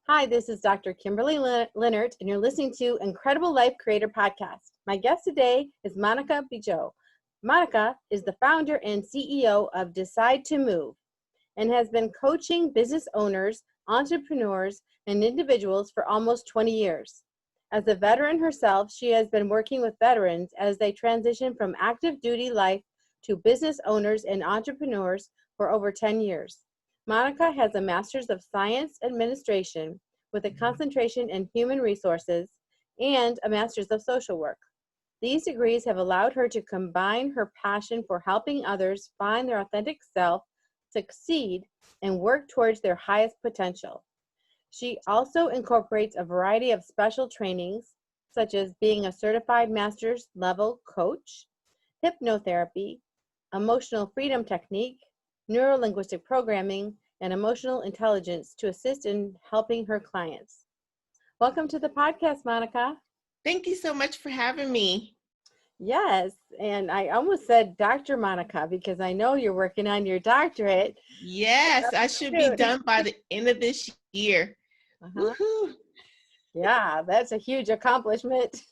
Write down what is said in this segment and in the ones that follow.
Hi, this is Dr. Kimberley Linert, and you're listening to Incredible Life Creator Podcast. My guest today is Monica Bijoux. Monica is the founder and CEO of Decide to Move and has been coaching business owners, entrepreneurs, and individuals for almost 20 years. As a veteran herself, she has been working with veterans as they transition from active duty life to business owners and entrepreneurs for over 10 years. Monica has a Master's of Science Administration with a concentration in Human Resources and a Master's of Social Work. These degrees have allowed her to combine her passion for helping others find their authentic self, succeed, and work towards their highest potential. She also incorporates a variety of special trainings, such as being a certified master's level coach, hypnotherapy, emotional freedom technique, neuro-linguistic programming, and emotional intelligence to assist in helping her clients. Welcome to the podcast, Monica. Thank you so much for having me. Yes, and I almost said Dr. Monica because I know you're working on your doctorate. Yes, I should be done by the end of this year. Woohoo! Yeah, that's a huge accomplishment.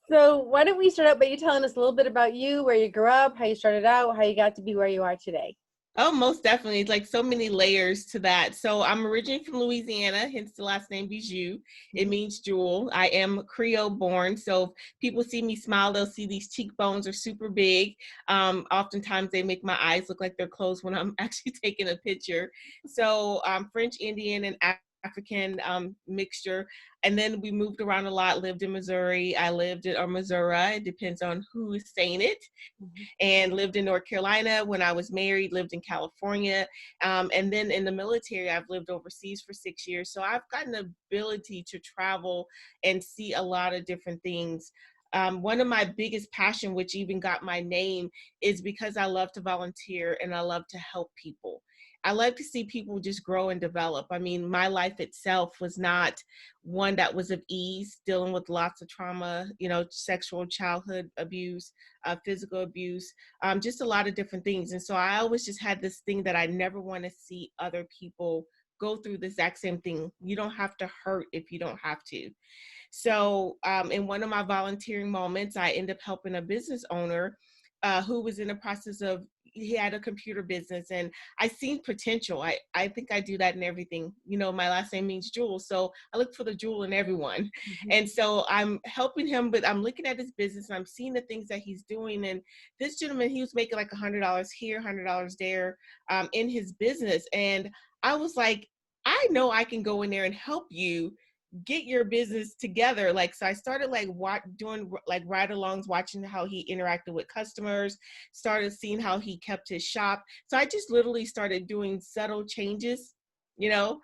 So why don't we start out by you telling us a little bit about you, where you grew up, how you started out, how you got to be where you are today. Oh, most definitely. It's like so many layers to that. So I'm originally from Louisiana, hence the last name Bijoux. It means jewel. I am Creole born. So if people see me smile, they'll see these cheekbones are super big. Oftentimes they make my eyes look like they're closed when I'm actually taking a picture. So French, Indian, and African mixture. And then we moved around a lot, lived in Missouri. I lived in Missouri. It depends on who is saying it. And lived in North Carolina when I was married, lived in California. And then in the military, I've lived overseas for 6 years. So I've got an ability to travel and see a lot of different things. One of my biggest passion, which even got my name, is because I love to volunteer and I love to help people. I like to see people just grow and develop. I mean, my life itself was not one that was of ease, dealing with lots of trauma, sexual childhood abuse, physical abuse, just a lot of different things. And so I always just had this thing that I never want to see other people go through the exact same thing. You don't have to hurt if you don't have to. So in one of my volunteering moments, I ended up helping a business owner who was in the process of, he had a computer business, and I seen potential. I think I do that in everything. My last name means jewel. So I look for the jewel in everyone. Mm-hmm. And so I'm helping him, but I'm looking at his business and I'm seeing the things that he's doing. And this gentleman, he was making like $100 here, $100 there in his business. And I was like, I know I can go in there and help you get your business together. So I started doing ride-alongs, watching how he interacted with customers, started seeing how he kept his shop. So I just literally started doing subtle changes, not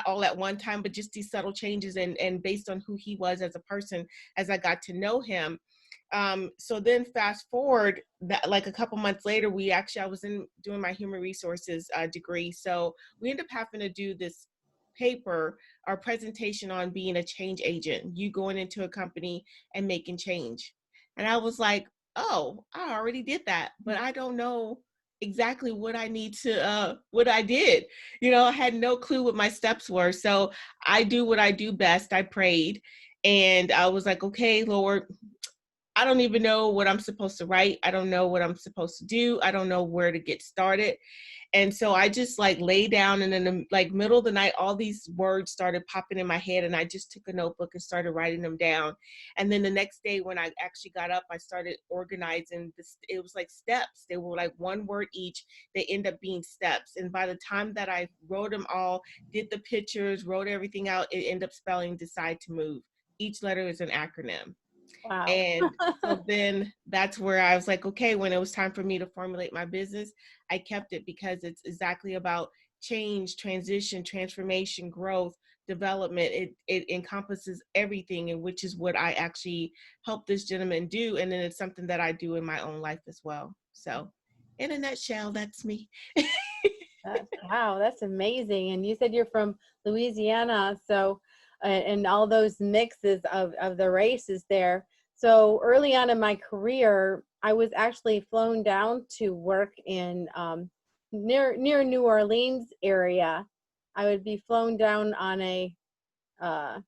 all at one time, but just these subtle changes and based on who he was as a person, as I got to know him. So then fast forward that like a couple months later, I was doing my human resources degree. So we ended up having to do this paper or presentation on being a change agent, you going into a company and making change. And I was like, oh, I already did that, but I don't know exactly what I need to, what I did. I had no clue what my steps were. So I do what I do best. I prayed and I was like, okay, Lord, I don't even know what I'm supposed to write. I don't know what I'm supposed to do. I don't know where to get started. And so I just lay down, and in the middle of the night, all these words started popping in my head, and I just took a notebook and started writing them down. And then the next day when I actually got up, I started organizing this. It was like steps. They were like one word each. They end up being steps. And by the time that I wrote them all, did the pictures, wrote everything out, it ended up spelling Decide to Move. Each letter is an acronym. Wow. And so then that's where I was like, okay, when it was time for me to formulate my business, I kept it because it's exactly about change, transition, transformation, growth, development. It encompasses everything, and which is what I actually help this gentleman do. And then it's something that I do in my own life as well. So in a nutshell, that's me. Wow, that's amazing. And you said you're from Louisiana, so and all those mixes of the races there. So early on in my career, I was actually flown down to work in near New Orleans area I would be flown down on a, I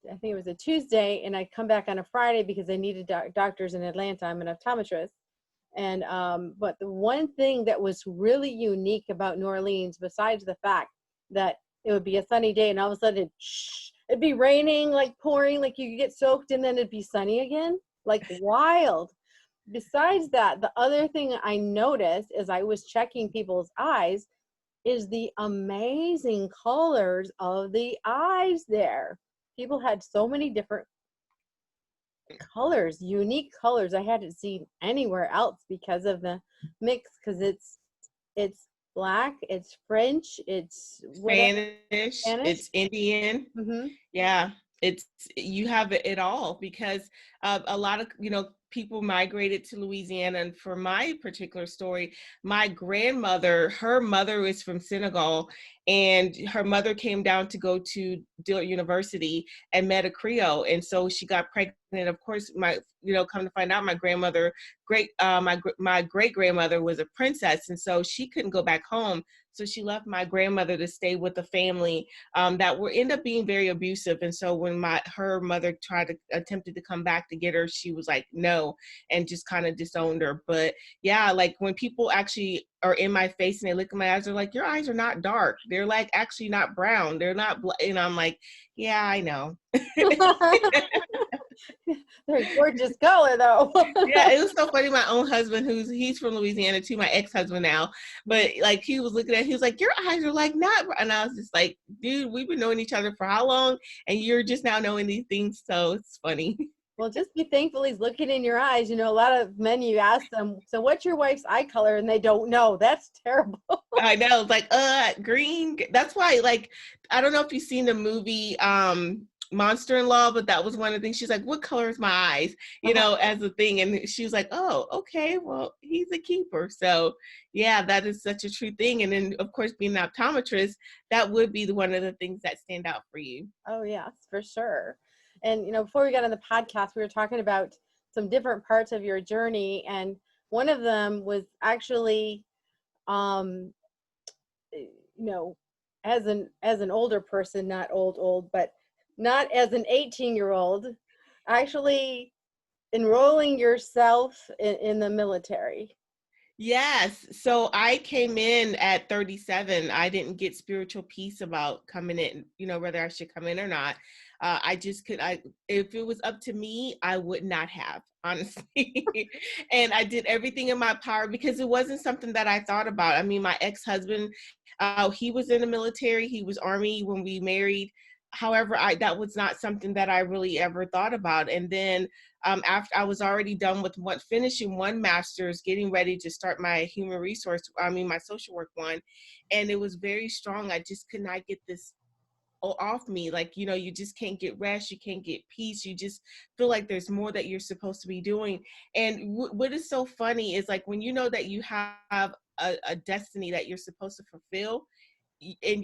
think it was a Tuesday, and I'd come back on a Friday because I needed doctors in Atlanta. I'm an optometrist. And, but the one thing that was really unique about New Orleans, besides the fact that it would be a sunny day and all of a sudden it'd be raining, like pouring, like you get soaked, and then it'd be sunny again, like wild. Besides that, the other thing I noticed as I was checking people's eyes is the amazing colors of the eyes there. People had so many different colors, unique colors I hadn't seen anywhere else because of the mix, because it's black, it's French, it's Spanish, Spanish. it's Indian. Mm-hmm. Yeah, it's, you have it all, because a lot of, people migrated to Louisiana. And for my particular story, my grandmother, her mother is from Senegal, and her mother came down to go to Dillard University and met a Creole. And so she got pregnant. Of course, come to find out, my grandmother, my great grandmother was a princess. And so she couldn't go back home. So she left my grandmother to stay with the family that were end up being very abusive. And so when her mother attempted to come back to get her, she was like, no, and just kind of disowned her. But yeah, like when people actually are in my face and they look at my eyes, they're like, your eyes are not dark. They're like actually not brown. They're not, and I'm like, yeah, I know. They're a gorgeous color though. Yeah, it was so funny. My own husband, he's from Louisiana too, my ex-husband now, but like he was looking at, he was like, your eyes are like not, and I was just like, dude, we've been knowing each other for how long, and you're just now knowing these things, so it's funny. Well, just be thankful he's looking in your eyes. A lot of men, you ask them, so what's your wife's eye color? And they don't know. That's terrible. I know, it's like green. That's why, like, I don't know if you've seen the movie Monster-in-Law, but that was one of the things. She's like, what color is my eyes, as a thing. And she was like, oh, okay, well, he's a keeper. So yeah, that is such a true thing. And then of course, being an optometrist, that would be one of the things that stand out for you. Oh yes, for sure. And before we got on the podcast, we were talking about some different parts of your journey, and one of them was actually as an older person, not old, but not as an 18-year-old, actually enrolling yourself in the military. Yes. So I came in at 37. I didn't get spiritual peace about coming in, whether I should come in or not. If it was up to me, I would not have, honestly. And I did everything in my power because it wasn't something that I thought about. I mean, my ex-husband, he was in the military. He was Army when we married. However, that was not something that I really ever thought about. And then after I was already done with finishing one master's, getting ready to start my my social work one. And it was very strong. I just could not get this off me. Like, you just can't get rest. You can't get peace. You just feel like there's more that you're supposed to be doing. And what is so funny is like, when you know that you have a destiny that you're supposed to fulfill, and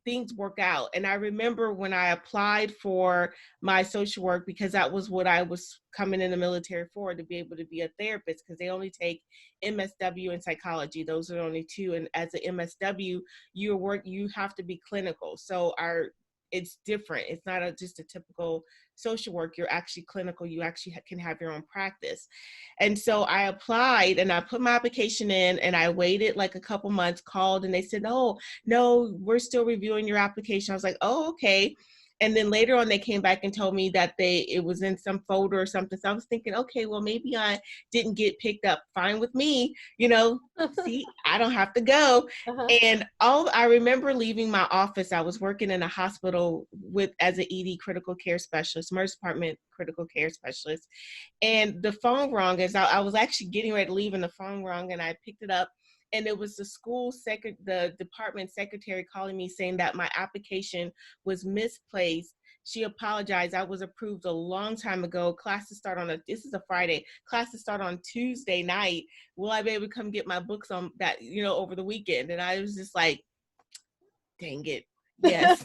things work out. And I remember when I applied for my social work, because that was what I was coming in the military for, to be able to be a therapist, because they only take MSW and psychology. Those are the only two. And as an MSW, you have to be clinical. So it's different. It's not just a typical social work. You're actually clinical. You actually can have your own practice. And so I applied and I put my application in, and I waited like a couple months, called, and they said, oh, no, we're still reviewing your application. I was like, oh, okay. And then later on, they came back and told me that it was in some folder or something. So I was thinking, okay, well, maybe I didn't get picked up. Fine with me, see, I don't have to go. Uh-huh. And I remember leaving my office. I was working in a hospital as an ED critical care specialist, emergency department critical care specialist. And the phone rang as I was actually getting ready to leave, and the phone rang, and I picked it up. And it was the department secretary calling me, saying that my application was misplaced. She apologized. I was approved a long time ago. Classes start this is a Friday. Classes start on Tuesday night. Will I be able to come get my books on that, over the weekend? And I was just like, dang it. Yes.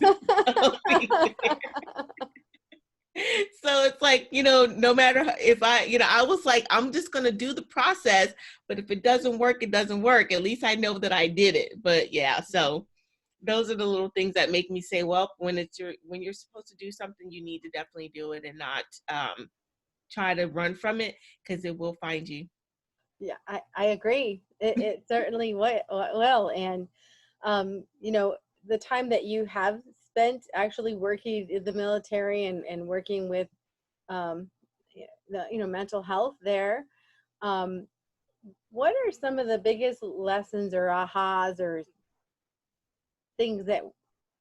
So it's like, no matter if I was like, I'm just going to do the process, but if it doesn't work, it doesn't work. At least I know that I did it. But yeah, so those are the little things that make me say, well, when you're supposed to do something, you need to definitely do it and not try to run from it, because it will find you. Yeah, I agree. It certainly will. And, you know, the time that you have spent actually working in the military and working with the, you know, mental health there, what are some of the biggest lessons or ahas or things that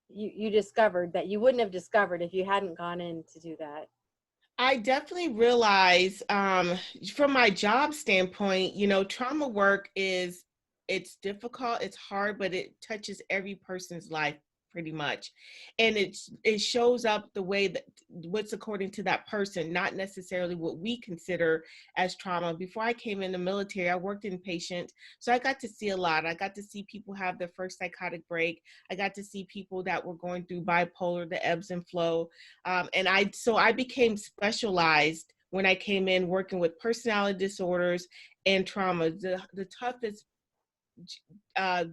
you discovered that you wouldn't have discovered if you hadn't gone in to do that? I definitely realize from my job standpoint, you know, trauma work it's difficult, it's hard, but it touches every person's life pretty much. And it shows up the way that what's according to that person, not necessarily what we consider as trauma. Before I came in the military, I worked inpatient. So I got to see a lot. I got to see people have their first psychotic break. I got to see people that were going through bipolar, the ebbs and flow. So I became specialized when I came in working with personality disorders and trauma, the toughest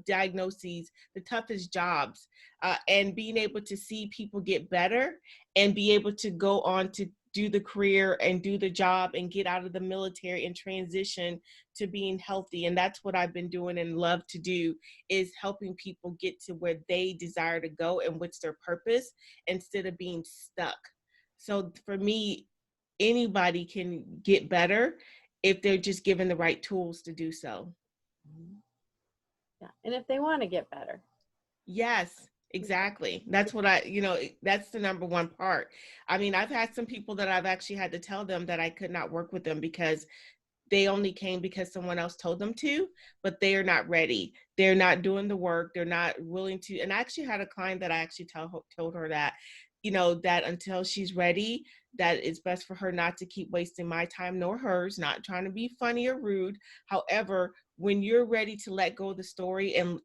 diagnoses, the toughest jobs, and being able to see people get better and be able to go on to do the career and do the job and get out of the military and transition to being healthy. And that's what I've been doing and love to do, is helping people get to where they desire to go and what's their purpose, instead of being stuck. So for me, anybody can get better if they're just given the right tools to do so. Yeah, and if they want to get better. Yes, exactly. That's what that's the number one part. I mean, I've had some people that I've actually had to tell them that I could not work with them because they only came because someone else told them to, but they are not ready. They're not doing the work. They're not willing to. And I actually had a client that I actually told her that, you know, that until she's ready, that it's best for her not to keep wasting my time nor hers, not trying to be funny or rude. However, when you're ready to let go of the story and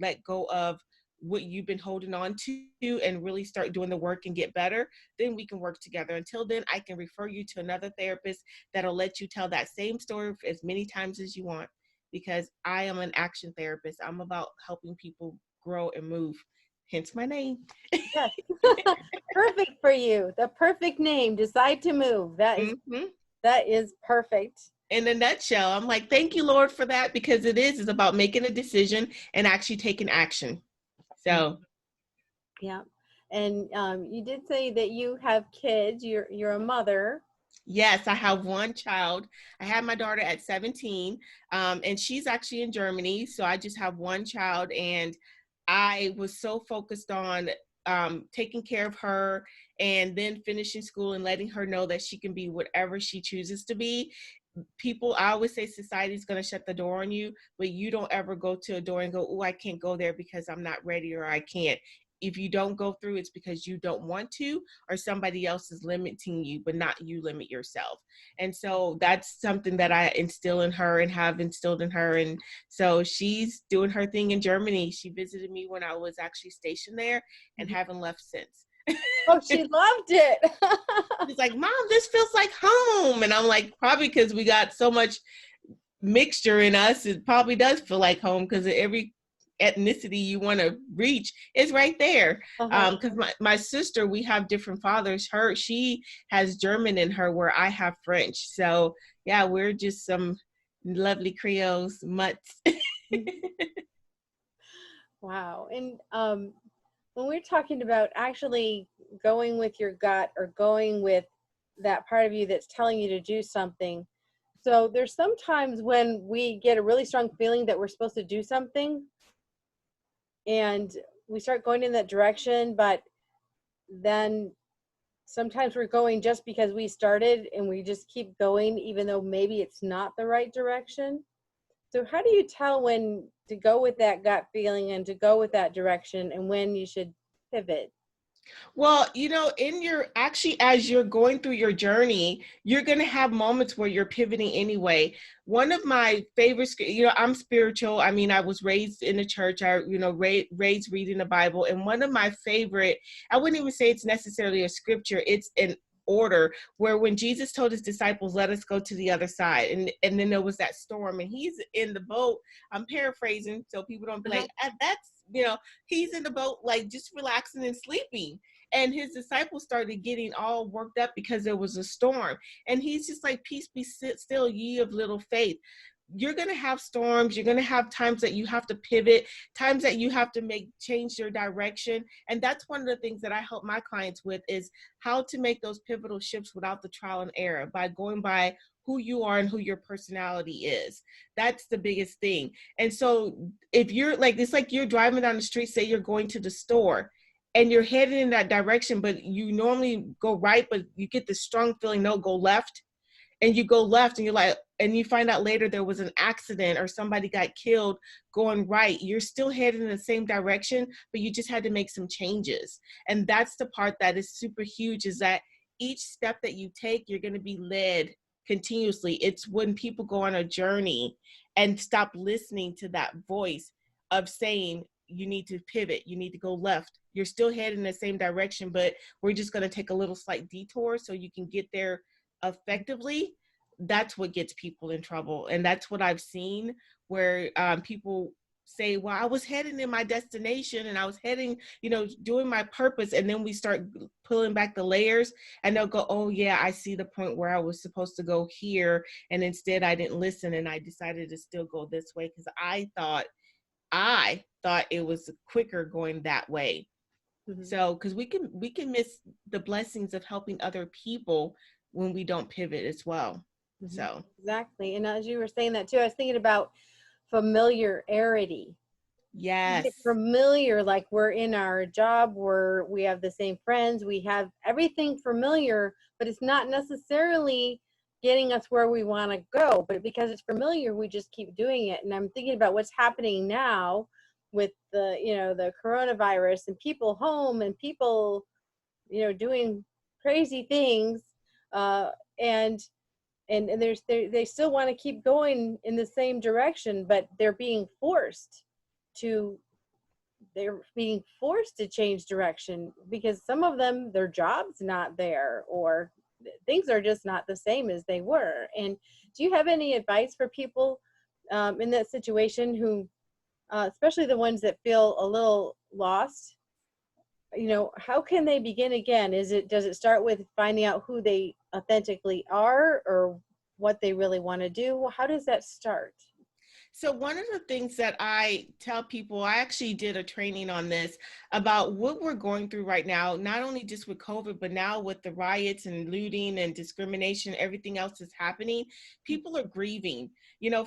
let go of what you've been holding on to and really start doing the work and get better, then we can work together. Until then, I can refer you to another therapist that'll let you tell that same story as many times as you want, because I am an action therapist. I'm about helping people grow and move, hence my name. Yes. Perfect for you. The perfect name, Decide to Move. That is perfect. In a nutshell, I'm like, thank you, Lord, for that, because it's about making a decision and actually taking action. So, yeah. And you did say that you have kids. You're a mother. yes, I have one child. I had my daughter at 17, and she's actually in Germany. So I just have one child, and I was so focused on taking care of her and then finishing school and letting her know that she can be whatever she chooses to be. I always say society's going to shut the door on you, but you don't ever go to a door and go, oh, I can't go there because I'm not ready or I can't. If you don't go through, it's because you don't want to, or somebody else is limiting you, but not you limit yourself. And so that's something that I instill in her and have instilled in her. And so she's doing her thing in Germany. She visited me when I was actually stationed there and haven't left since. Oh, she loved it. She's like, Mom, this feels like home. And I'm like, probably because we got so much mixture in us, it probably does feel like home, because every ethnicity you want to reach is right there. Because my sister, we have different fathers. She has German in her, where I have French. So yeah, we're just some lovely Creoles mutts. Wow. And when we're talking about actually going with your gut or going with that part of you that's telling you to do something, so there's sometimes when we get a really strong feeling that we're supposed to do something and we start going in that direction, but then sometimes we're going just because we started and we just keep going even though maybe it's not the right direction. So how do you tell when to go with that gut feeling and to go with that direction and when you should pivot? Well, as you're going through your journey, you're going to have moments where you're pivoting anyway. One of my favorites, I'm spiritual. I mean, I was raised in the church, raised reading the Bible. And one of my favorite, I wouldn't even say it's necessarily a scripture. It's order, where when Jesus told his disciples, let us go to the other side, and then there was that storm and he's in the boat. I'm paraphrasing so people don't be like, that's, he's in the boat like just relaxing and sleeping, and his disciples started getting all worked up because there was a storm, and he's just like, peace be still, ye of little faith. You're going to have storms. You're going to have times that you have to pivot, times that you have to change your direction. And that's one of the things that I help my clients with, is how to make those pivotal shifts without the trial and error, by going by who you are and who your personality is. That's the biggest thing. And so if you're like, it's like you're driving down the street, say you're going to the store, and you're heading in that direction, but you normally go right, but you get this strong feeling, no, go left. And you go left and you're like, and you find out later there was an accident or somebody got killed going right. You're still heading in the same direction, but you just had to make some changes. And that's the part that is super huge, is that each step that you take, you're going to be led continuously. It's when people go on a journey and stop listening to that voice of saying, you need to pivot, you need to go left. You're still heading in the same direction, but we're just going to take a little slight detour so you can get there effectively. That's what gets people in trouble. And that's what I've seen, where people say, well, I was heading in my destination and I was heading, doing my purpose. And then we start pulling back the layers and they'll go, oh yeah, I see the point where I was supposed to go here. And instead I didn't listen, and I decided to still go this way because I thought it was quicker going that way. Mm-hmm. So, because we can miss the blessings of helping other people when we don't pivot as well. Mm-hmm. So exactly. And as you were saying that too, I was thinking about familiarity. Yes. Familiar, like we're in our job, we have the same friends, we have everything familiar, but it's not necessarily getting us where we want to go. But because it's familiar, we just keep doing it. And I'm thinking about what's happening now with the coronavirus and people home and people, doing crazy things. And they still want to keep going in the same direction, but they're being forced to change direction because some of them, their job's not there, or things are just not the same as they were. And do you have any advice for people in that situation who, especially the ones that feel a little lost? How can they begin again? Does it start with finding out who they authentically are or what they really want to do? How does that start? So one of the things that I tell people, I actually did a training on this about what we're going through right now, not only just with COVID, but now with the riots and looting and discrimination, everything else is happening. People are grieving.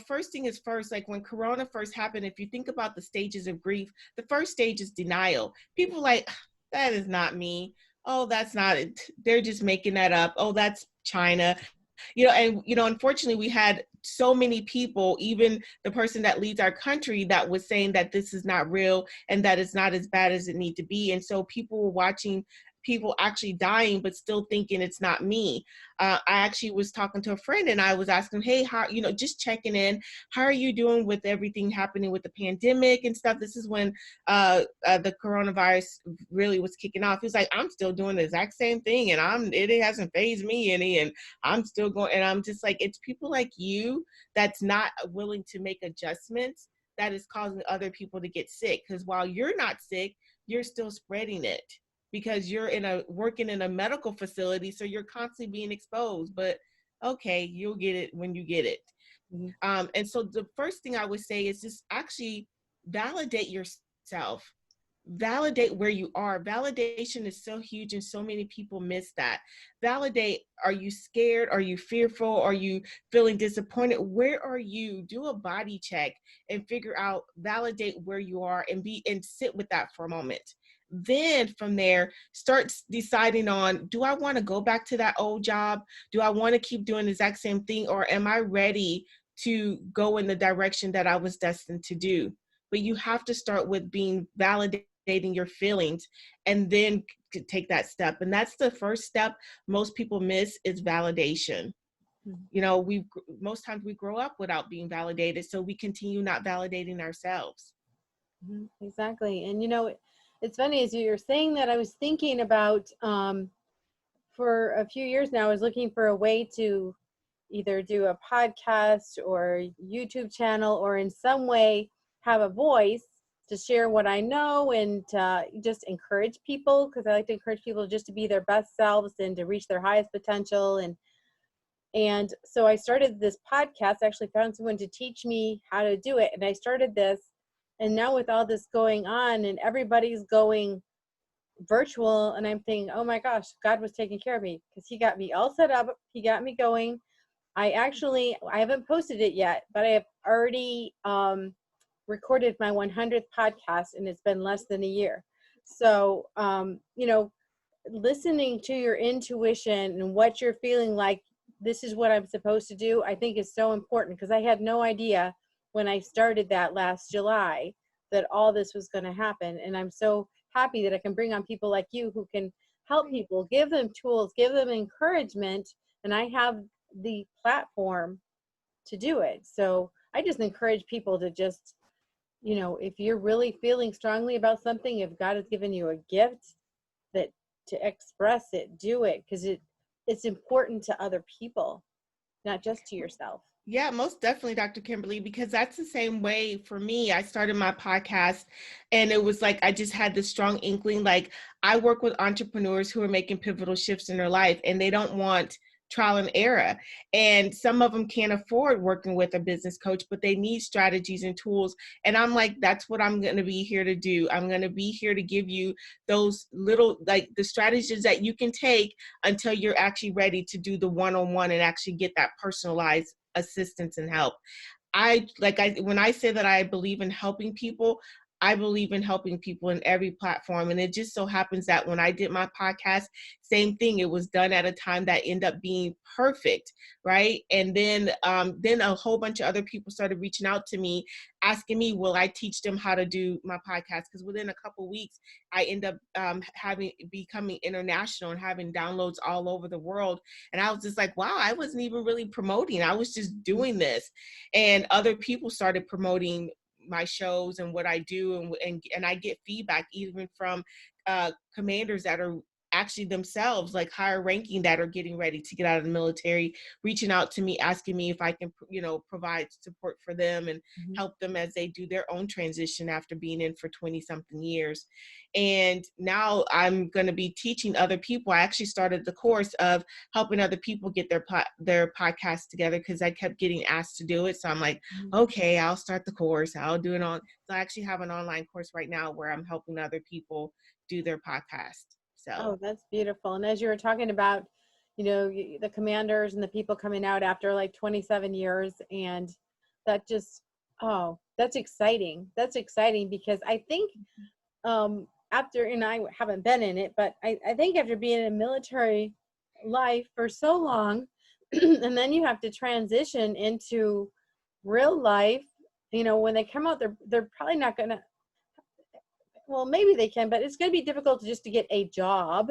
First thing is first, like when Corona first happened, if you think about the stages of grief, the first stage is denial. People are like, that is not me. Oh, that's not it. They're just making that up. Oh, that's China. Unfortunately, we had so many people, even the person that leads our country, that was saying that this is not real and that it's not as bad as it need to be. And so people were watching people actually dying, but still thinking it's not me. I actually was talking to a friend and I was asking, hey, how, just checking in. How are you doing with everything happening with the pandemic and stuff? This is when the coronavirus really was kicking off. He was like, I'm still doing the exact same thing and it hasn't fazed me any, and I'm still going. And I'm just like, it's people like you that's not willing to make adjustments that is causing other people to get sick. Because while you're not sick, you're still spreading it, because you're working in a medical facility, so you're constantly being exposed. But okay, you'll get it when you get it. Mm-hmm. And so the first thing I would say is just actually validate yourself. Validate where you are. Validation is so huge and so many people miss that. Validate, are you scared? Are you fearful? Are you feeling disappointed? Where are you? Do a body check and figure out, validate where you are and sit with that for a moment. Then from there, start deciding on, do I want to go back to that old job? Do I want to keep doing the exact same thing? Or am I ready to go in the direction that I was destined to do? But you have to start with being validating your feelings and then take that step. And that's the first step most people miss, is validation. Most times we grow up without being validated, so we continue not validating ourselves. Exactly. And it's funny, as you're saying that, I was thinking about for a few years now, I was looking for a way to either do a podcast or YouTube channel, or in some way have a voice to share what I know and just encourage people, because I like to encourage people just to be their best selves and to reach their highest potential. And so I started this podcast. I actually found someone to teach me how to do it, and I started this. And now with all this going on and everybody's going virtual, and I'm thinking, oh my gosh, God was taking care of me, because he got me all set up. He got me going. I haven't posted it yet, but I have already recorded my 100th podcast, and it's been less than a year. So, listening to your intuition and what you're feeling like, this is what I'm supposed to do, I think is so important, because I had no idea when I started that last July that all this was going to happen. And I'm so happy that I can bring on people like you who can help people, give them tools, give them encouragement, and I have the platform to do it. So I just encourage people to just, if you're really feeling strongly about something, if God has given you a gift, that to express it, do it, because it's important to other people, not just to yourself. Yeah, most definitely, Dr. Kimberly, because that's the same way for me. I started my podcast and it was like I just had this strong inkling. Like, I work with entrepreneurs who are making pivotal shifts in their life, and they don't want trial and error. And some of them can't afford working with a business coach, but they need strategies and tools. And I'm like, that's what I'm going to be here to do. I'm going to be here to give you those little, like, the strategies that you can take until you're actually ready to do the one-on-one and actually get that personalized assistance and help. When I say that I believe in helping people, I believe in helping people in every platform. And it just so happens that when I did my podcast, same thing, it was done at a time that ended up being perfect, right? And then a whole bunch of other people started reaching out to me, asking me, will I teach them how to do my podcast? Because within a couple of weeks, I end up becoming international and having downloads all over the world. And I was just like, wow, I wasn't even really promoting. I was just doing this. And other people started promoting my shows and what I do, and I get feedback even from commanders that are actually themselves like higher ranking that are getting ready to get out of the military, reaching out to me, asking me if I can, provide support for them and help them as they do their own transition after being in for 20 something years. And now I'm going to be teaching other people. I actually started the course of helping other people get their podcasts together, because I kept getting asked to do it. So I'm like, okay, I'll start the course. I'll do it on. So I actually have an online course right now where I'm helping other people do their podcast. So. Oh, that's beautiful. And as you were talking about, the commanders and the people coming out after like 27 years, and that just, that's exciting. That's exciting, because I think after, and I haven't been in it, but I think after being in a military life for so long, and then you have to transition into real life, when they come out, they're probably not going to, well, maybe they can, but it's going to be difficult just to get a job.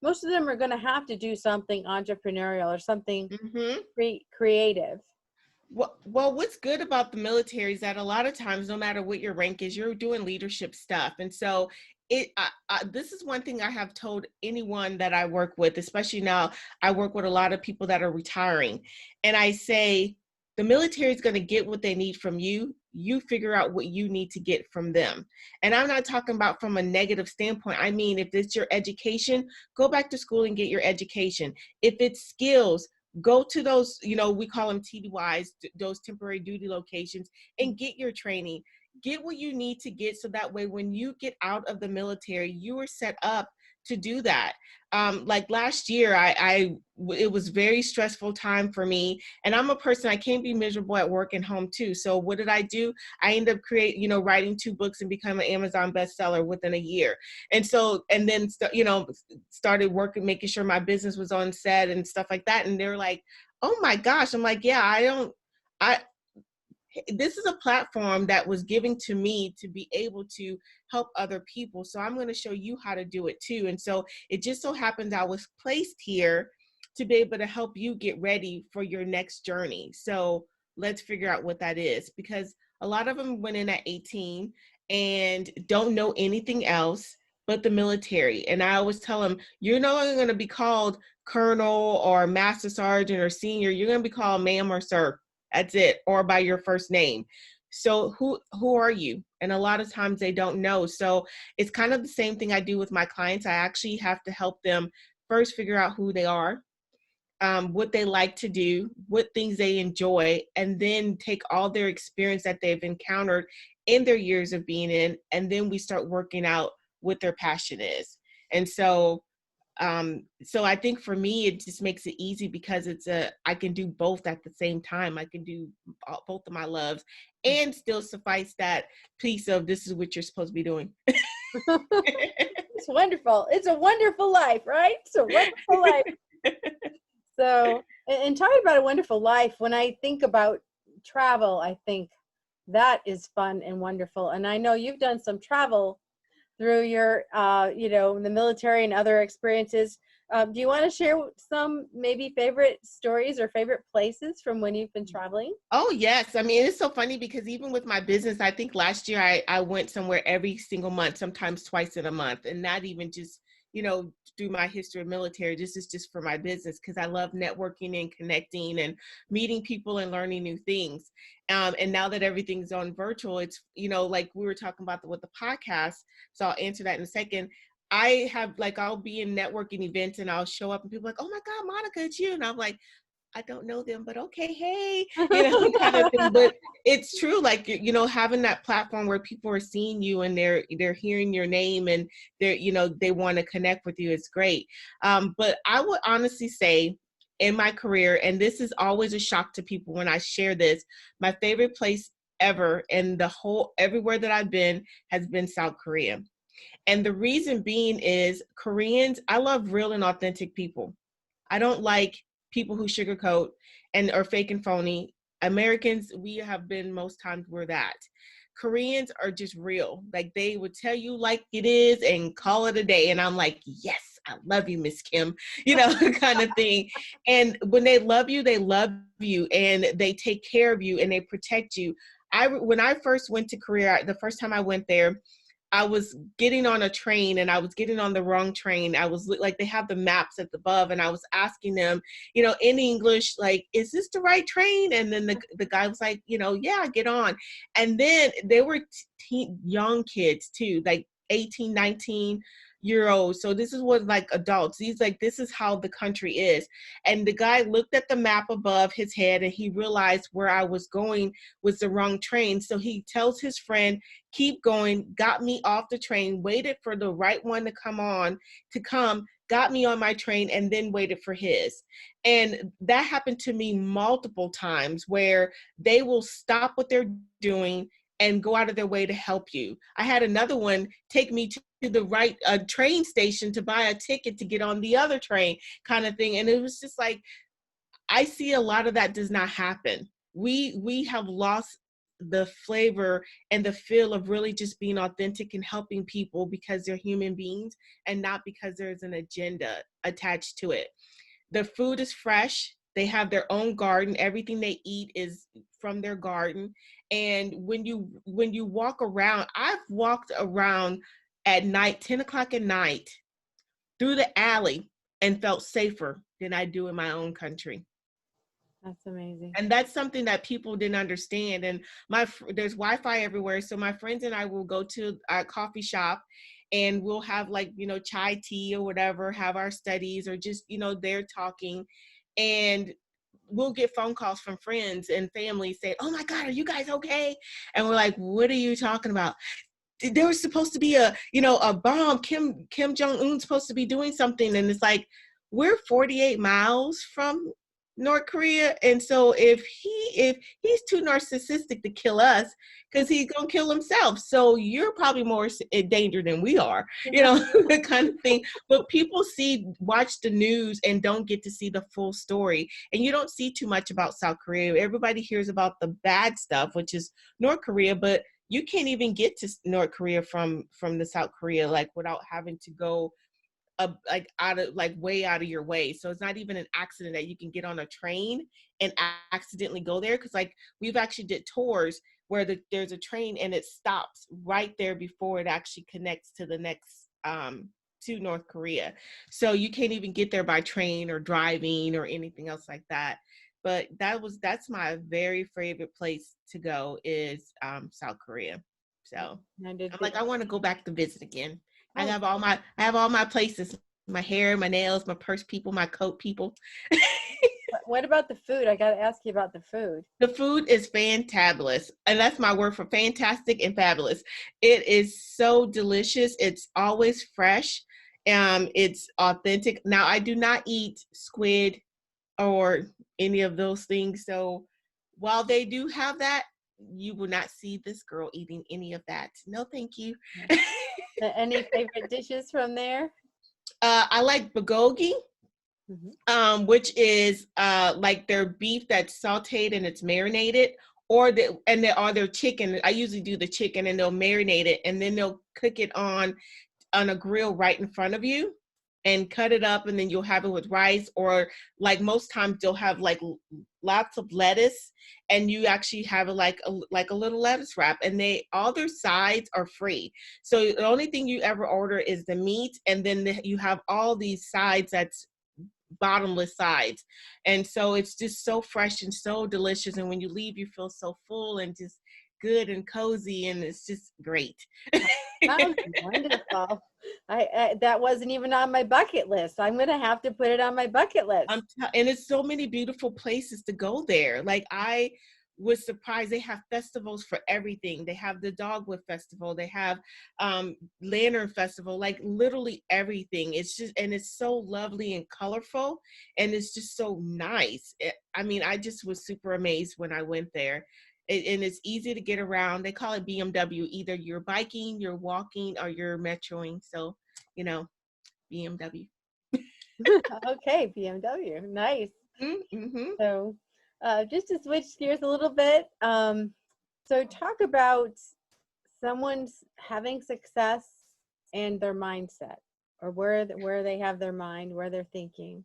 Most of them are going to have to do something entrepreneurial or something creative. Well, what's good about the military is that a lot of times, no matter what your rank is, you're doing leadership stuff. And so this is one thing I have told anyone that I work with, especially now I work with a lot of people that are retiring. And I say, the military is going to get what they need from you. You figure out what you need to get from them. And I'm not talking about from a negative standpoint. I mean, if it's your education, go back to school and get your education. If it's skills, go to those, we call them TDYs, those temporary duty locations, and get your training. Get what you need to get, so that way when you get out of the military, you are set up to do that. Like last year, it was very stressful time for me, and I'm a person, I can't be miserable at work and home too. So what did I do? I ended up writing 2 books and become an Amazon bestseller within a year. And so, and then, started working, making sure my business was on set and stuff like that. And they're like, oh my gosh. I'm like, yeah, this is a platform that was given to me to be able to help other people. So I'm going to show you how to do it too. And so it just so happens I was placed here to be able to help you get ready for your next journey. So let's figure out what that is, because a lot of them went in at 18 and don't know anything else, but the military. And I always tell them, you're no longer going to be called colonel or master sergeant or senior. You're going to be called ma'am or sir. That's it, or by your first name. So who are you? And a lot of times they don't know. So it's kind of the same thing I do with my clients. I actually have to help them first figure out who they are, what they like to do, what things they enjoy, and then take all their experience that they've encountered in their years of being in, and then we start working out what their passion is. And so I think for me, it just makes it easy because I can do both at the same time. I can do both of my loves and still suffice that piece of this is what you're supposed to be doing. It's wonderful. It's a wonderful life, right? It's a wonderful life. So, and talking about a wonderful life, when I think about travel, I think that is fun and wonderful. And I know you've done some travel through your, the military and other experiences. Do you want to share some maybe favorite stories or favorite places from when you've been traveling? Oh, yes. I mean, it's so funny because even with my business, I think last year I went somewhere every single month, sometimes twice in a month, and not even just, through my history of military. This is just for my business because I love networking and connecting and meeting people and learning new things. And now that everything's on virtual, it's, like we were talking about with the podcast, so I'll answer that in a second. I'll be in networking events and I'll show up and people are like, oh my God, Monica, it's you. And I'm like, I don't know them, but okay, hey, kind of thing. But it's true, like, having that platform where people are seeing you and they're hearing your name and they want to connect with you. It's great. But I would honestly say in my career, and this is always a shock to people when I share this, my favorite place ever and everywhere that I've been has been South Korea. And the reason being is Koreans, I love real and authentic people. I don't like people who sugarcoat and are fake and phony. Americans, we have been most times we're that. Koreans are just real. Like they would tell you like it is and call it a day. And I'm like, yes, I love you, Miss Kim, kind of thing. And when they love you and they take care of you and they protect you. When I first went to Korea, the first time I went there, I was getting on a train and I was getting on the wrong train. I was like, they have the maps at the above and I was asking them, in English, like, is this the right train? And then the guy was like, yeah, get on. And then they were young kids too, like 18, 19-year-olds. So this is what like adults, this is how the country is. And the guy looked at the map above his head and he realized where I was going was the wrong train. So he tells his friend, keep going, got me off the train, waited for the right one to come, got me on my train, and then waited for his. And that happened to me multiple times where they will stop what they're doing and go out of their way to help you. I had another one take me to the right train station to buy a ticket to get on the other train kind of thing. And it was just like, I see a lot of that does not happen. We have lost the flavor and the feel of really just being authentic and helping people because they're human beings and not because there's an agenda attached to it. The food is fresh. They have their own garden. Everything they eat is from their garden. And when you walk around, I've walked around at night, 10 o'clock at night, through the alley and felt safer than I do in my own country. That's amazing. And that's something that people didn't understand. And there's Wi-Fi everywhere. So my friends and I will go to a coffee shop and we'll have chai tea or whatever, have our studies or just, they're talking. And we'll get phone calls from friends and family saying, oh my God, are you guys okay? And we're like, what are you talking about? There was supposed to be a bomb. Kim Jong-un's supposed to be doing something. And it's like, we're 48 miles from North Korea. And so if he's too narcissistic to kill us, because he's going to kill himself. So you're probably more in danger than we are, the kind of thing. But people watch the news and don't get to see the full story. And you don't see too much about South Korea. Everybody hears about the bad stuff, which is North Korea, but you can't even get to North Korea from the South Korea, without having to go way out of your way. So it's not even an accident that you can get on a train and accidentally go there. Cause we've actually did tours where there's a train and it stops right there before it actually connects to the next to North Korea. So you can't even get there by train or driving or anything else like that. But that's my very favorite place to go is South Korea. So I'm like, I want to go back to visit again. I have all my places, my hair, my nails, my purse people, my coat people. What about the food? I got to ask you about the food. The food is fantabulous. And that's my word for fantastic and fabulous. It is so delicious. It's always fresh. It's authentic. Now, I do not eat squid or any of those things. So while they do have that, you will not see this girl eating any of that. No, thank you. Any favorite dishes from there? I like bulgogi. Mm-hmm. Which is like their beef that's sauteed and it's marinated, or their chicken. I usually do the chicken and they'll marinate it and then they'll cook it on a grill right in front of you and cut it up, and then you'll have it with rice, or like most times they'll have like lots of lettuce and you actually have it like a little lettuce wrap, and all their sides are free. So the only thing you ever order is the meat, and then you have all these sides that's bottomless sides. And so it's just so fresh and so delicious. And when you leave, you feel so full and just good and cozy. And it's just great. Sounds wonderful. I that wasn't even on my bucket list. I'm going to have to put it on my bucket list. And it's so many beautiful places to go there. Like I was surprised. They have festivals for everything. They have the Dogwood Festival. They have Lantern Festival, like literally everything. It's just, and it's so lovely and colorful, and it's just so nice. I just was super amazed when I went there. And it's easy to get around. They call it BMW. Either you're biking, you're walking, or you're metroing. So, BMW. Okay, BMW. Nice. Mm-hmm. So just to switch gears a little bit, so talk about someone's having success and their mindset, or where they have their mind, where they're thinking.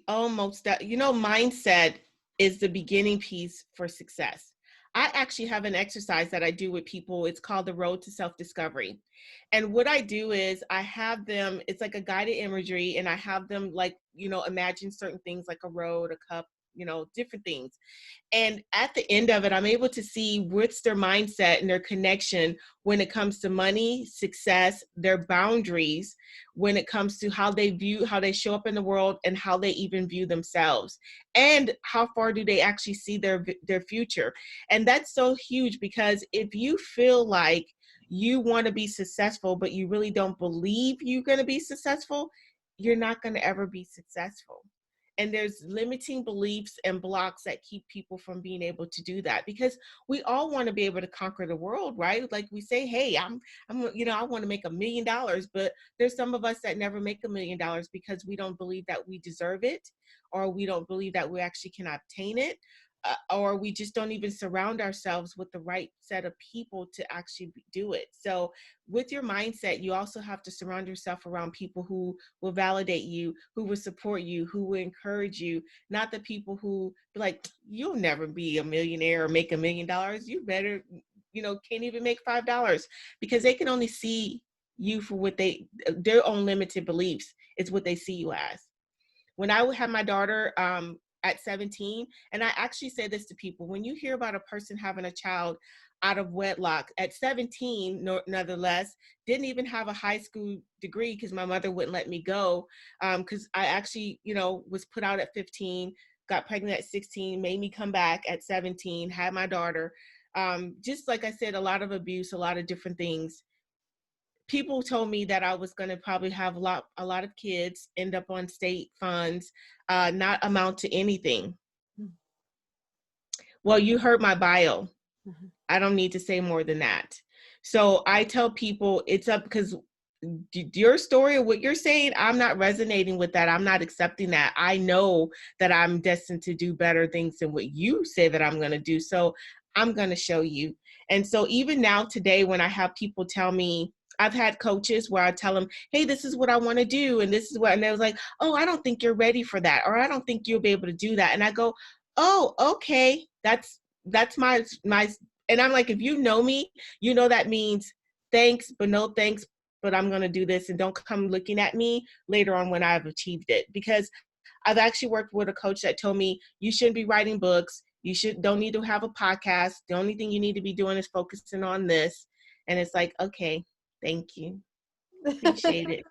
Almost that, mindset is the beginning piece for success. I actually have an exercise that I do with people. It's called the Road to Self-Discovery. And what I do is I have them, it's like a guided imagery, and I have them imagine certain things like a road, a cup, different things. And at the end of it, I'm able to see what's their mindset and their connection when it comes to money, success, their boundaries, when it comes to how they show up in the world, and how they even view themselves, and how far do they actually see their future. And that's so huge, because if you feel like you want to be successful, but you really don't believe you're going to be successful, you're not going to ever be successful. And there's limiting beliefs and blocks that keep people from being able to do that, because we all want to be able to conquer the world, right? Like we say, hey, I want to make $1 million, but there's some of us that never make $1 million because we don't believe that we deserve it, or we don't believe that we actually can obtain it. Or we just don't even surround ourselves with the right set of people to actually do it. So with your mindset, you also have to surround yourself around people who will validate you, who will support you, who will encourage you, not the people who be like, you'll never be a millionaire or make $1 million. You better, can't even make $5, because they can only see you for what their own limited beliefs is what they see you as. When I had my daughter, at 17, and I actually say this to people, when you hear about a person having a child out of wedlock at 17, nonetheless, didn't even have a high school degree because my mother wouldn't let me go, because I actually, was put out at 15, got pregnant at 16, made me come back at 17, had my daughter. Just like I said, a lot of abuse, a lot of different things. People told me that I was going to probably have a lot of kids, end up on state funds, not amount to anything. Well, you heard my bio. Mm-hmm. I don't need to say more than that. So I tell people it's up, because your story or what you're saying, I'm not resonating with that. I'm not accepting that. I know that I'm destined to do better things than what you say that I'm going to do. So I'm going to show you. And so even now today, when I have people tell me, I've had coaches where I tell them, hey, this is what I want to do. And this is what, and they was like, oh, I don't think you're ready for that. Or I don't think you'll be able to do that. And I go, oh, okay. That's my, and I'm like, if you know me, that means thanks, but no thanks. but I'm going to do this, and don't come looking at me later on when I've achieved it. Because I've actually worked with a coach that told me you shouldn't be writing books. Don't need to have a podcast. The only thing you need to be doing is focusing on this. And it's like, okay, thank you. Appreciate it.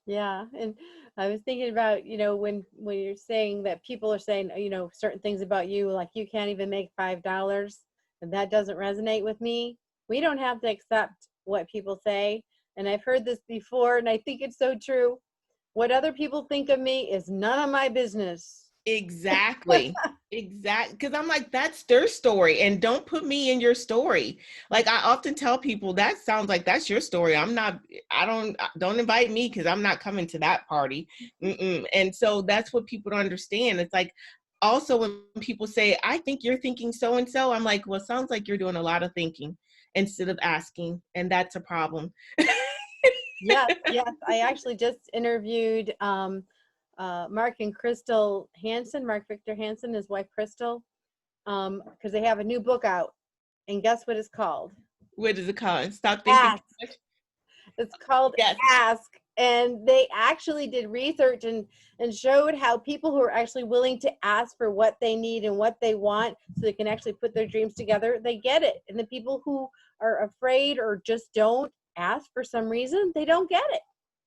Yeah. And I was thinking about, when you're saying that people are saying, certain things about you, like you can't even make $5, and that doesn't resonate with me. We don't have to accept what people say. And I've heard this before, and I think it's so true. What other people think of me is none of my business. Exactly. Because I'm like, that's their story, and don't put me in your story. Like, I often tell people that sounds like that's your story. Don't invite me, because I'm not coming to that party. And so that's what people don't understand. It's like, also when people say, I think you're thinking so and so, I'm like, well, it sounds like you're doing a lot of thinking instead of asking, and that's a problem. Yes. I actually just interviewed Mark and Crystal Hansen, Mark Victor Hansen, his wife Crystal, because they have a new book out, and guess what it's called? What is it called? Stop thinking too much. It's called Yes. Ask, and they actually did research and showed how people who are actually willing to ask for what they need and what they want, so they can actually put their dreams together, they get it. And the people who are afraid or just don't ask for some reason, they don't get it.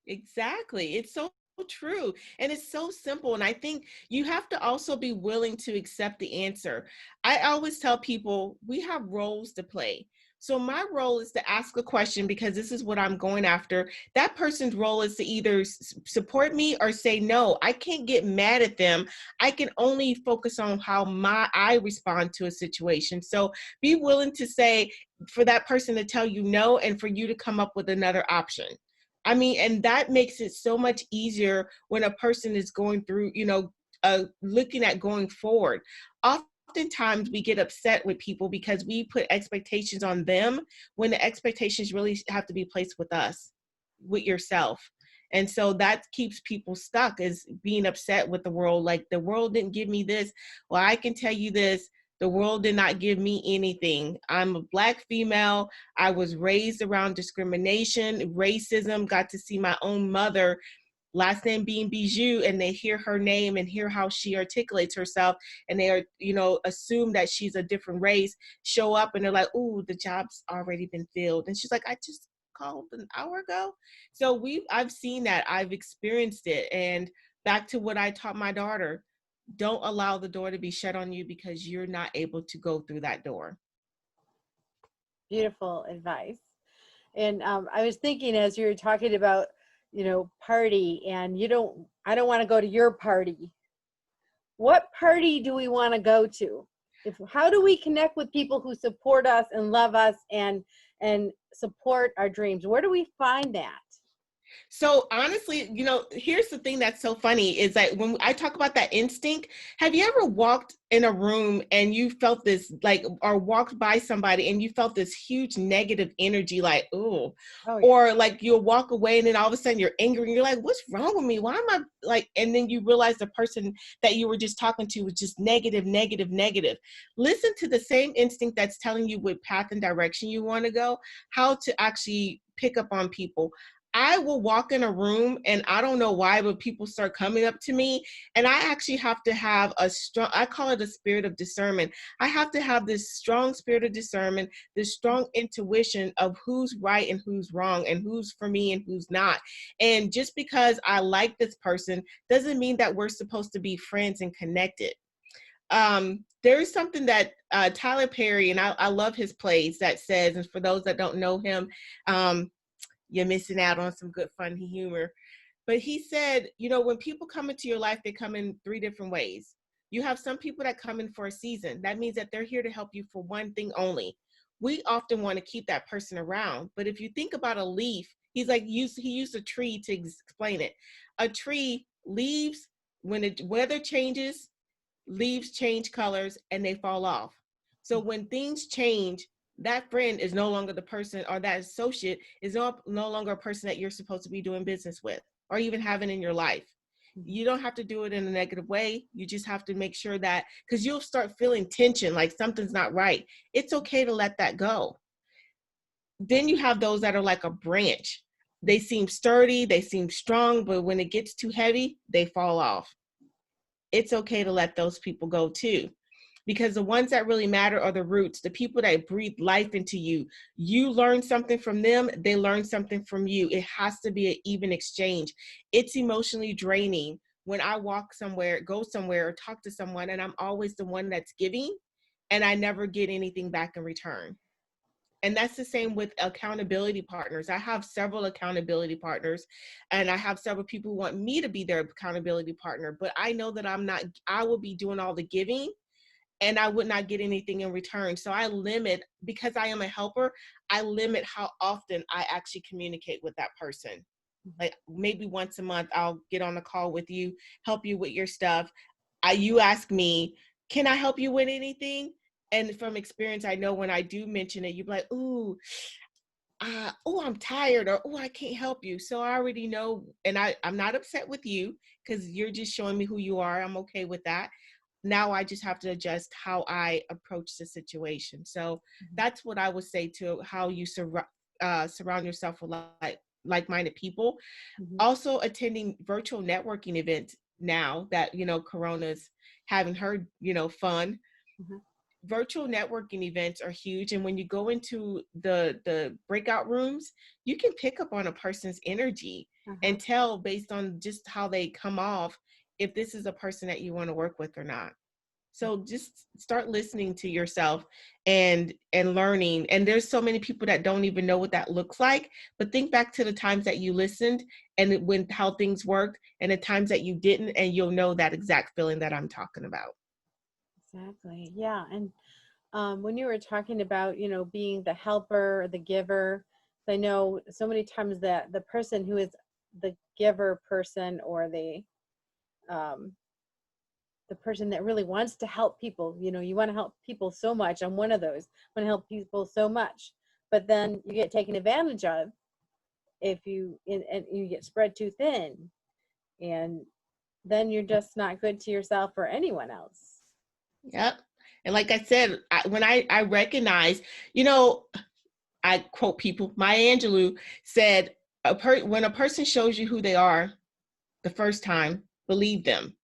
Exactly. It's so true. And it's so simple. And I think you have to also be willing to accept the answer. I always tell people we have roles to play. So my role is to ask a question because this is what I'm going after. That person's role is to either support me or say no. I can't get mad at them. I can only focus on how I respond to a situation. So be willing to say, for that person to tell you no, and for you to come up with another option. I mean, and that makes it so much easier when a person is going through, looking at going forward. Oftentimes we get upset with people because we put expectations on them when the expectations really have to be placed with us, with yourself. And so that keeps people stuck, is being upset with the world. Like, the world didn't give me this. Well, I can tell you this. The world did not give me anything. I'm a Black female. I was raised around discrimination, racism, got to see my own mother, last name being Bijoux, and they hear her name and hear how she articulates herself, and they are, assume that she's a different race, show up and they're like, ooh, the job's already been filled. And she's like, I just called an hour ago. So I've seen that, I've experienced it. And back to what I taught my daughter, don't allow the door to be shut on you because you're not able to go through that door. Beautiful advice. And I was thinking, as you were talking about, party, and I don't want to go to your party. What party do we want to go to? How do we connect with people who support us and love us and support our dreams? Where do we find that? So honestly, here's the thing that's so funny is that when I talk about that instinct, have you ever walked in a room and you felt this, like, or walked by somebody and you felt this huge negative energy, like, ooh, Oh, yeah. Or like you'll walk away and then all of a sudden you're angry and you're like, what's wrong with me? Why am I like, and then you realize the person that you were just talking to was just negative, negative, negative. Listen to the same instinct that's telling you what path and direction you want to go, how to actually pick up on people. I will walk in a room and I don't know why, but people start coming up to me, and I actually have to have I call it a spirit of discernment. I have to have this strong spirit of discernment, this strong intuition of who's right and who's wrong and who's for me and who's not. And just because I like this person doesn't mean that we're supposed to be friends and connected. There's something that Tyler Perry, and I love his plays, that says, and for those that don't know him, you're missing out on some good fun humor. But he said, when people come into your life, they come in 3 different ways. You have some people that come in for a season. That means that they're here to help you for one thing only. We often want to keep that person around. But if you think about a leaf, he used a tree to explain it. A tree, leaves, when the weather changes, leaves change colors and they fall off. So when things change, that friend is no longer the person, or that associate is no longer a person that you're supposed to be doing business with or even having in your life. You don't have to do it in a negative way. You just have to make sure that, because you'll start feeling tension, like something's not right. It's okay to let that go. then you have those that are like a branch. They seem sturdy, they seem strong, but when it gets too heavy, they fall off. It's okay to let those people go too, because the ones that really matter are the roots, the people that breathe life into you. You learn something from them, they learn something from you. It has to be an even exchange. It's emotionally draining when I walk somewhere, go somewhere, or talk to someone, and I'm always the one that's giving, and I never get anything back in return. And that's the same with accountability partners. I have several accountability partners, and I have several people who want me to be their accountability partner, but I know that I will be doing all the giving and I would not get anything in return. So I limit, because I am a helper, I limit how often I actually communicate with that person. Like maybe once a month, I'll get on a call with you, help you with your stuff. You ask me, can I help you with anything? And from experience, I know when I do mention it, you're like, ooh, I'm tired, or I can't help you. So I already know, and I'm not upset with you because you're just showing me who you are. I'm okay with that. Now I just have to adjust how I approach the situation. So that's what I would say to how you surround yourself with like-minded people. Also attending virtual networking events now that, Corona's having her, fun. Virtual networking events are huge. And when you go into the breakout rooms, you can pick up on a person's energy and tell based on just how they come off if this is a person that you want to work with or not. So just start listening to yourself and learning. And there's so many people that don't even know what that looks like, but think back to the times that you listened and how things worked, and the times that you didn't, and you'll know that exact feeling that I'm talking about. Exactly. Yeah. And when you were talking about, being the helper, the giver, I know so many times that the person who is the giver person, or the person that really wants to help people, you want to help people so much. I'm one of those. I want to help people so much, but then you get taken advantage of and you get spread too thin, and then you're just not good to yourself or anyone else. Yep. And like I said, when I recognize, I quote people, Maya Angelou said, when a person shows you who they are the first time, believe them.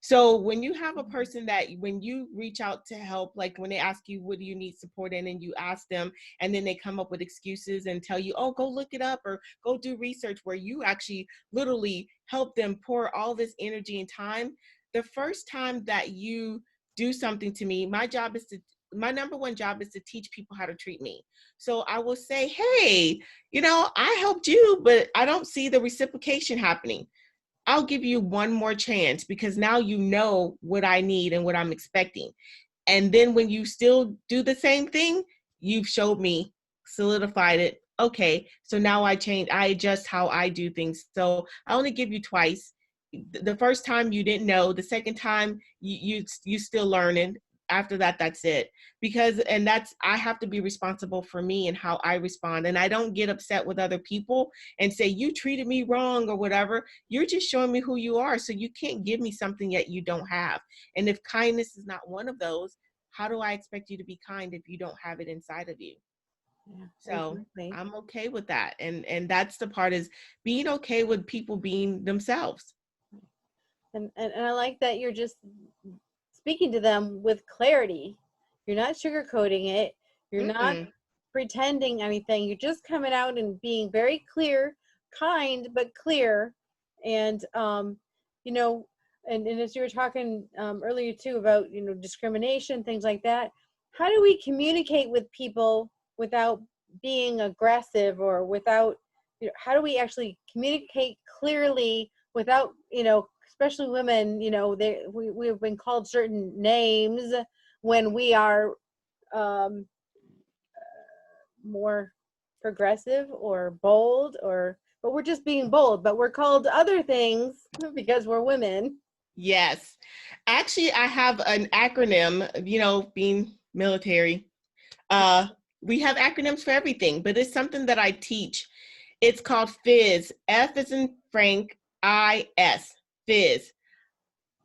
So when you have a person that when you reach out to help, like when they ask you, what do you need support in? And you ask them, and then they come up with excuses and tell you, oh, go look it up or go do research, where you actually literally help them pour all this energy and time. The first time that you do something to me, my number one job is to teach people how to treat me. So I will say, hey, I helped you, but I don't see the reciprocation happening. I'll give you one more chance, because now you know what I need and what I'm expecting. And then when you still do the same thing, you've showed me, solidified it. Okay, so now I adjust how I do things. So I only give you twice. The first time you didn't know, the second time you still learning. After that, that's it. I have to be responsible for me and how I respond. And I don't get upset with other people and say, you treated me wrong or whatever. You're just showing me who you are. So you can't give me something that you don't have. And if kindness is not one of those, how do I expect you to be kind if you don't have it inside of you? Yeah, So exactly. I'm okay with that. And that's the part, is being okay with people being themselves. And I like that you're just speaking to them with clarity. You're not sugarcoating it. You're not Mm-mm. pretending anything. You're just coming out and being very clear, kind but clear. And you know, and as you were talking earlier too about discrimination, things like that. How do we communicate with people without being aggressive, or without how do we actually communicate clearly without especially women, we've been called certain names when we are more progressive or bold, but we're just being bold, but we're called other things because we're women. Yes. Actually, I have an acronym, being military. We have acronyms for everything, but it's something that I teach. It's called FIZ. F is in Frank, I-S, FIZ.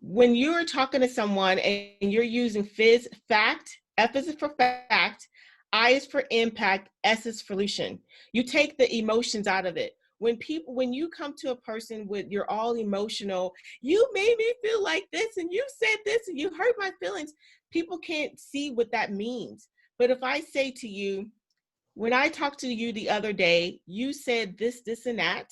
When you're talking to someone and you're using FIZ, fact, F is for fact, I is for impact, S is solution. You take the emotions out of it. When you come to a person with you're all emotional, you made me feel like this and you said this and you hurt my feelings, people can't see what that means. But if I say to you, when I talked to you the other day, you said this, and that,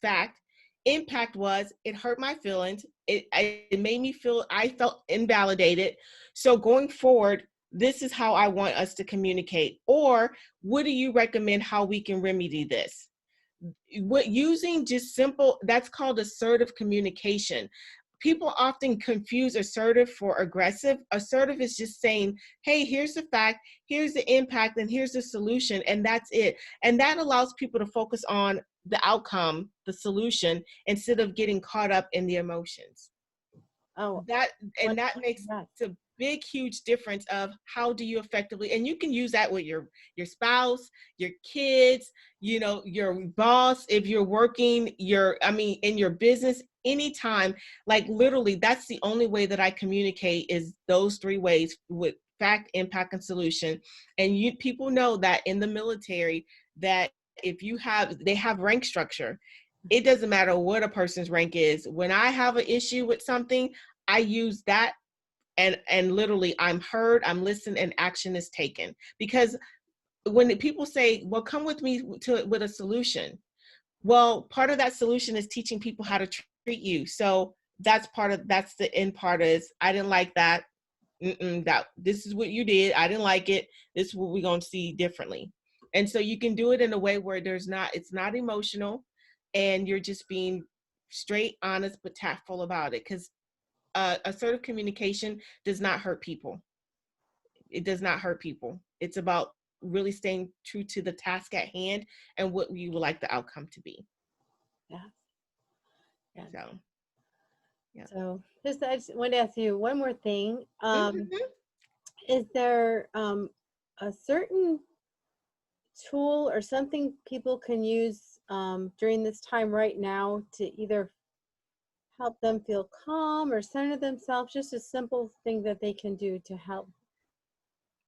fact, impact was it hurt my feelings. It made me feel, I felt invalidated. So going forward, this is how I want us to communicate. Or what do you recommend how we can remedy this? What using just simple, that's called assertive communication. People often confuse assertive for aggressive. Assertive is just saying, hey, here's the fact, here's the impact, and here's the solution, and that's it. And that allows people to focus on the outcome, the solution, instead of getting caught up in the emotions. Oh, That what, and that makes yes. a big, huge difference of how do you effectively, and you can use that with your spouse, your kids, your boss, if you're working, in your business, anytime. Like literally, that's the only way that I communicate is those three ways with fact, impact, and solution. And people know that in the military that if they have rank structure. It doesn't matter what a person's rank is. When I have an issue with something, I use that and literally I'm heard, I'm listened, and action is taken. Because when people say, well, come with me with a solution. Well, part of that solution is teaching people how to treat you. So that's the end part is, I didn't like that. This is what you did. I didn't like it. This is what we're going to see differently. And so you can do it in a way where it's not emotional and you're just being straight, honest, but tactful about it. Because assertive communication does not hurt people. It does not hurt people. It's about really staying true to the task at hand and what you would like the outcome to be. Yeah. Yeah. So, yeah. So I just wanted to ask you one more thing. Mm-hmm. Is there a certain tool or something people can use during this time right now to either help them feel calm or center themselves? Just a simple thing that they can do to help.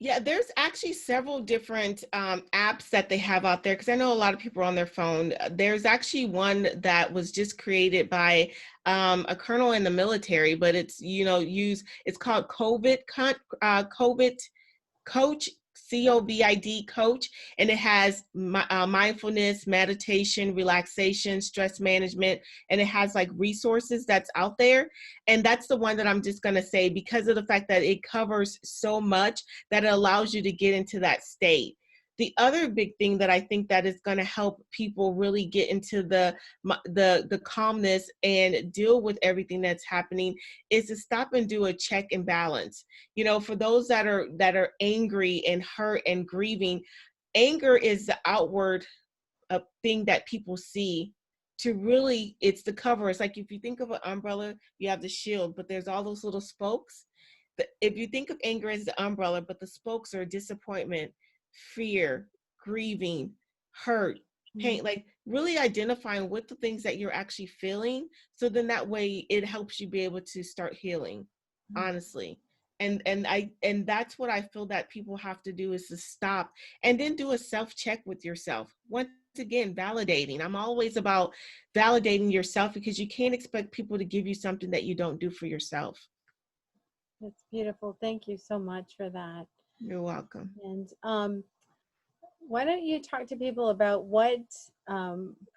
Yeah, there's actually several different apps that they have out there because I know a lot of people are on their phone. There's actually one that was just created by a colonel in the military, but it's it's called COVID Coach, COVID Coach, and it has mindfulness, meditation, relaxation, stress management, and it has like resources that's out there. And that's the one that I'm just going to say because of the fact that it covers so much that it allows you to get into that state. The other big thing that I think that is going to help people really get into the calmness and deal with everything that's happening is to stop and do a check and balance. For those that are angry and hurt and grieving, anger is the outward thing that people see. It's the cover. It's like if you think of an umbrella, you have the shield, but there's all those little spokes. If you think of anger as the umbrella, but the spokes are disappointment, fear, grieving, hurt, pain, like really identifying what the things that you're actually feeling. So then that way it helps you be able to start healing, honestly. And that's what I feel that people have to do is to stop and then do a self-check with yourself. Once again, validating. I'm always about validating yourself because you can't expect people to give you something that you don't do for yourself. That's beautiful. Thank you so much for that. You're welcome. And why don't you talk to people about what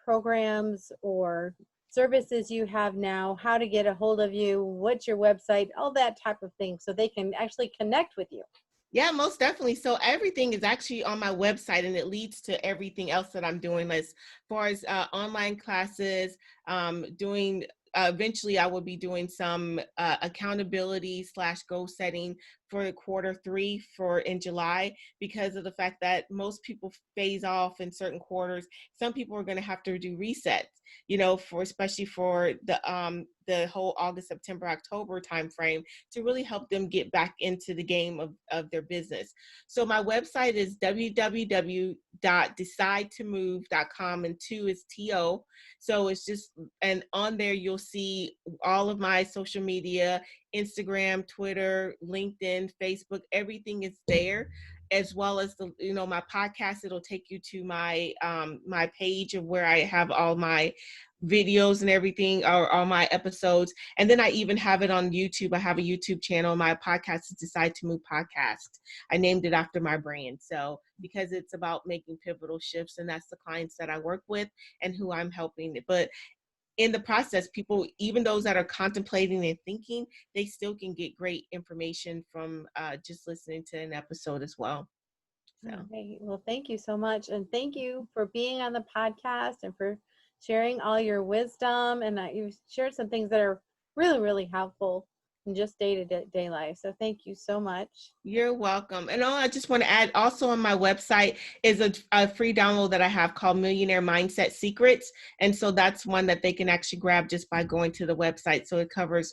programs or services you have now, how to get a hold of you, what's your website, all that type of thing, so they can actually connect with you. Yeah, most definitely. So everything is actually on my website and it leads to everything else that I'm doing as far as online classes, doing eventually I will be doing some accountability / goal setting for Q3 in July because of the fact that most people phase off in certain quarters. Some people are going to have to do resets, especially for the whole August, September, October timeframe to really help them get back into the game of their business. So my website is www.decidetomove.com, and 2 is TO. So it's just, and on there you'll see all of my social media, Instagram, Twitter, LinkedIn, Facebook, everything is there. as well as the, my podcast. It'll take you to my my page of where I have all my videos and everything, or all my episodes. And then I even have it on YouTube. I have a YouTube channel. My podcast is Decide to Move Podcast. I named it after my brand. So because it's about making pivotal shifts, and that's the clients that I work with and who I'm helping. But in the process, people, even those that are contemplating and thinking, they still can get great information from just listening to an episode as well. So. Okay. Well, thank you so much. And thank you for being on the podcast and for sharing all your wisdom. And you've shared some things that are really, really helpful in just day-to-day life. So thank you so much. You're welcome. And I just want to add, also on my website is a free download that I have called Millionaire Mindset Secrets. And so that's one that they can actually grab just by going to the website. So it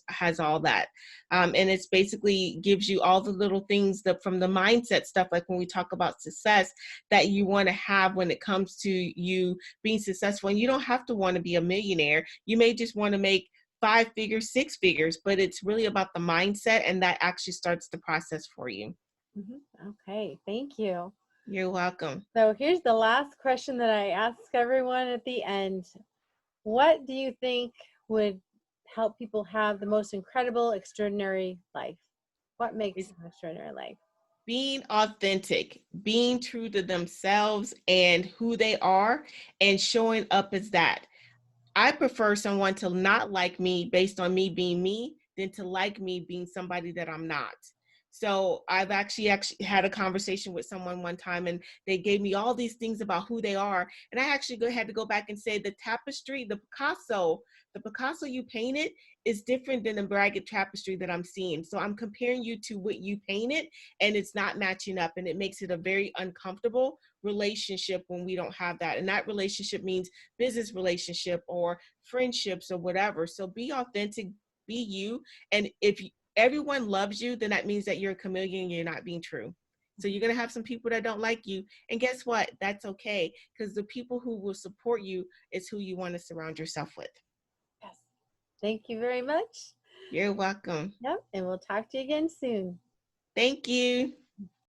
has all that. And it's basically gives you all the little things that from the mindset stuff, like when we talk about success, that you want to have when it comes to you being successful. And you don't have to want to be a millionaire. You may just want to make 5 figures, 6 figures, but it's really about the mindset, and that actually starts the process for you. Mm-hmm. Okay, thank you. You're welcome. So here's the last question that I ask everyone at the end. What do you think would help people have the most incredible, extraordinary life? What makes an extraordinary life? Being authentic, being true to themselves and who they are, and showing up as that. I prefer someone to not like me based on me being me than to like me being somebody that I'm not. So I've actually had a conversation with someone one time, and they gave me all these things about who they are. And I actually had to go back and say the tapestry, the Picasso you painted is different than the ragged tapestry that I'm seeing. So I'm comparing you to what you painted, and it's not matching up. And it makes it a very uncomfortable relationship when we don't have that. And that relationship means business relationship or friendships or whatever. So be authentic, be you. And if everyone loves you, then that means that you're a chameleon and you're not being true. So you're going to have some people that don't like you. And guess what? That's okay, because the people who will support you is who you want to surround yourself with. Yes. Thank you very much. You're welcome. Yep. And we'll talk to you again soon. Thank you.